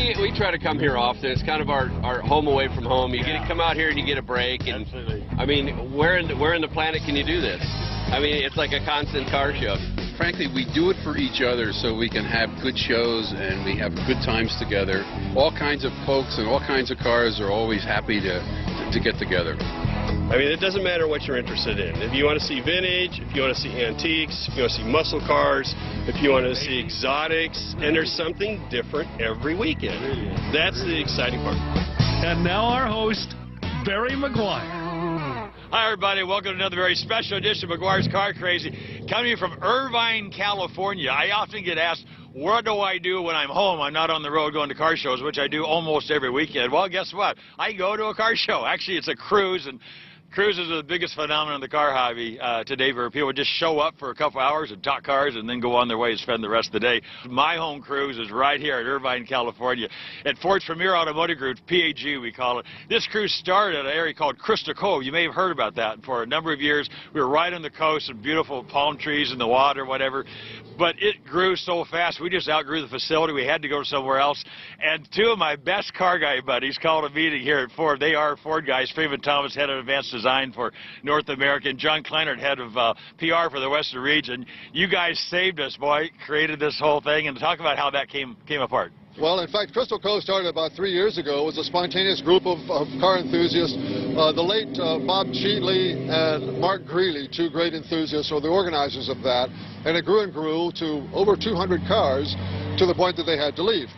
we try to come here often. It's kind of our home away from home. You get to come out here and you get a break. And absolutely. I mean, where in the planet can you do this? I mean, it's like a constant car show. Frankly, we do it for each other so we can have good shows and we have good times together. All kinds of folks and all kinds of cars are always happy to get together. I mean, it doesn't matter what you're interested in. If you want to see vintage, if you want to see antiques, if you want to see muscle cars, if you want to see exotics, and there's something different every weekend. That's the exciting part. And now our host, Barry McGuire. Hi, everybody. Welcome to another very special edition of McGuire's Car Crazy. Coming from Irvine, California. I often get asked, what do I do when I'm home? I'm not on the road going to car shows, which I do almost every weekend. Well, guess what? I go to a car show. Actually, it's a cruise, and cruises are the biggest phenomenon in the car hobby today, where people just show up for a couple hours and talk cars and then go on their way and spend the rest of the day. My home cruise is right here at Irvine, California, at Ford's Premier Automotive Group, PAG we call it. This cruise started at an area called Crystal Cove. You may have heard about that. For a number of years, we were right on the coast and beautiful palm trees in the water, whatever. But it grew so fast, we just outgrew the facility. We had to go somewhere else. And two of my best car guy buddies called a meeting here at Ford. They are Ford guys. Freeman Thomas, head of advanced design for North America, and John Kleinert, head of PR for the Western region. You guys saved us, boy, created this whole thing, and talk about how that came apart. Well, in fact, Crystal Cove started about 3 years ago. It was a spontaneous group of car enthusiasts. The late Bob Cheatley and Mark Greeley, two great enthusiasts, were the organizers of that. And it grew and grew to over 200 cars, to the point that they had to leave.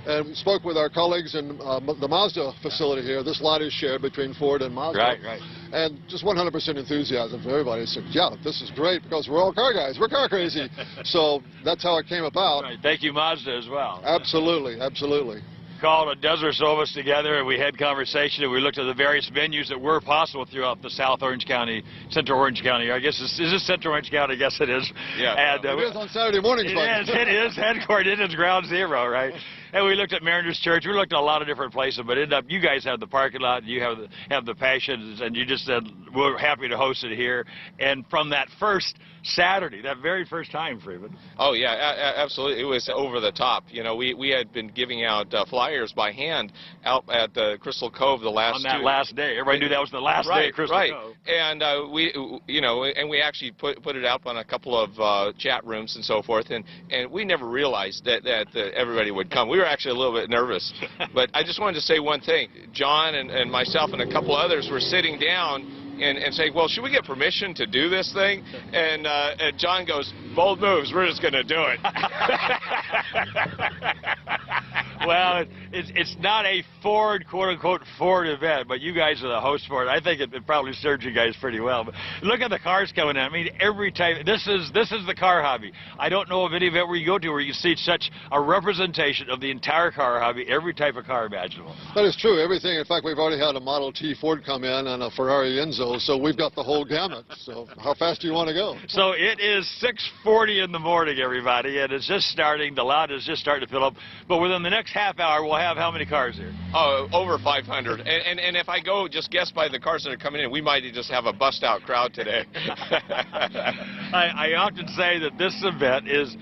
And we spoke with our colleagues in the Mazda facility here. This lot is shared between Ford and Mazda. Right. And just 100% enthusiasm from everybody. Said, yeah, this is great because we're all car guys. We're car crazy. So that's how it came about. Right. Thank you, Mazda, as well. Absolutely, absolutely. Called a dozen or so of us together, and we had conversation, and we looked at the various venues that were possible throughout the South Orange County, Central Orange County. I guess, is this Central Orange County? I guess it is. Yeah. And, it is on Saturday mornings. It is headquartered. It is ground zero, right? And we looked at Mariners Church. We looked at a lot of different places, but ended up, you guys have the parking lot, and you have the passion, and you just said, we're happy to host it here. And from that first Saturday, that very first time, Freeman. Oh, yeah, absolutely. It was over the top. You know, we had been giving out flyers by hand out at the Crystal Cove the last On that last day. Everybody knew that was the last day at Crystal Cove. And we actually put it up on a couple of chat rooms and so forth, and we never realized that everybody would come. We were actually a little bit nervous. But I just wanted to say one thing. John and myself and a couple others were sitting down and saying, well, should we get permission to do this thing? And John goes, bold moves, we're just going to do it. Well, it's not a Ford, quote-unquote, Ford event, but you guys are the host for it. I think it probably served you guys pretty well. But look at the cars coming in. I mean, every type. This is the car hobby. I don't know of any event where you go to where you see such a representation of the entire car hobby, every type of car imaginable. That is true. Everything. In fact, we've already had a Model T Ford come in and a Ferrari Enzo, so we've got the whole gamut. So how fast do you want to go? So it is 6:40 in the morning, everybody, and it's just starting. The lot is just starting to fill up. But within the next half hour, we'll have how many cars here? Oh, over 500. And if I go just guess by the cars that are coming in, we might just have a bust-out crowd today. I often say that this event is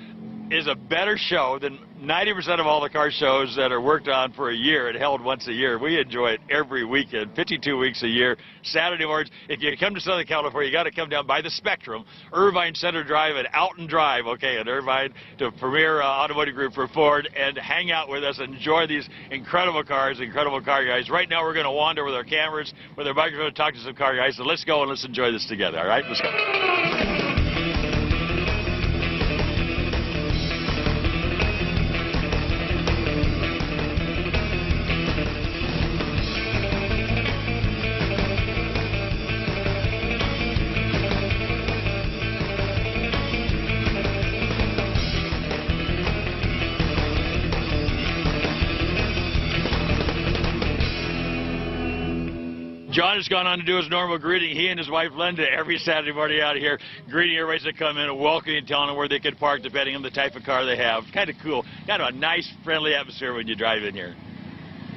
a better show than 90% of all the car shows that are worked on for a year and held once a year. We enjoy it every weekend, 52 weeks a year, Saturday mornings. If you come to Southern California, you got to come down by the Spectrum, Irvine Center Drive and Alton Drive, okay, in Irvine, to Premier Automotive Group for Ford, and hang out with us and enjoy these incredible cars, incredible car guys. Right now we're going to wander with our cameras, with our microphone, and talk to some car guys. So let's go and let's enjoy this together, all right? Let's go. John has gone on to do his normal greeting. He and his wife Linda every Saturday morning out here greeting everybody that come in and welcoming and telling them where they can park depending on the type of car they have. Kind of cool. Kind of a nice, friendly atmosphere when you drive in here.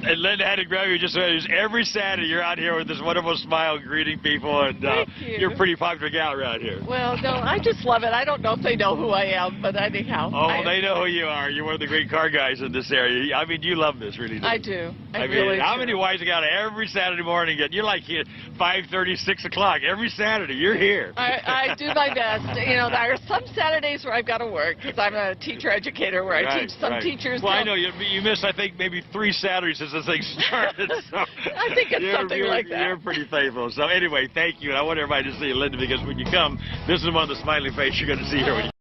And Linda had to grab you just every Saturday. You're out here with this wonderful smile, greeting people, and Thank you. You're a pretty popular gal around here. Well, no, I just love it. I don't know if they know who I am, but anyhow. Oh, well, they know who you are. You're one of the great car guys in this area. I mean, you love this, really. I do. I mean, really how do. many wives you got every Saturday morning? You're like here 5:30, 6 o'clock every Saturday. You're here. I do my best. You know, there are some Saturdays where I've got to work because I'm a teacher educator where I teach some teachers. Well, I know you missed, I think, maybe 3 Saturdays since this thing started. So I think it's something like that. You're pretty faithful. So anyway, thank you. And I want everybody to see Linda, because when you come, this is one of the smiling faces you're going to see here when you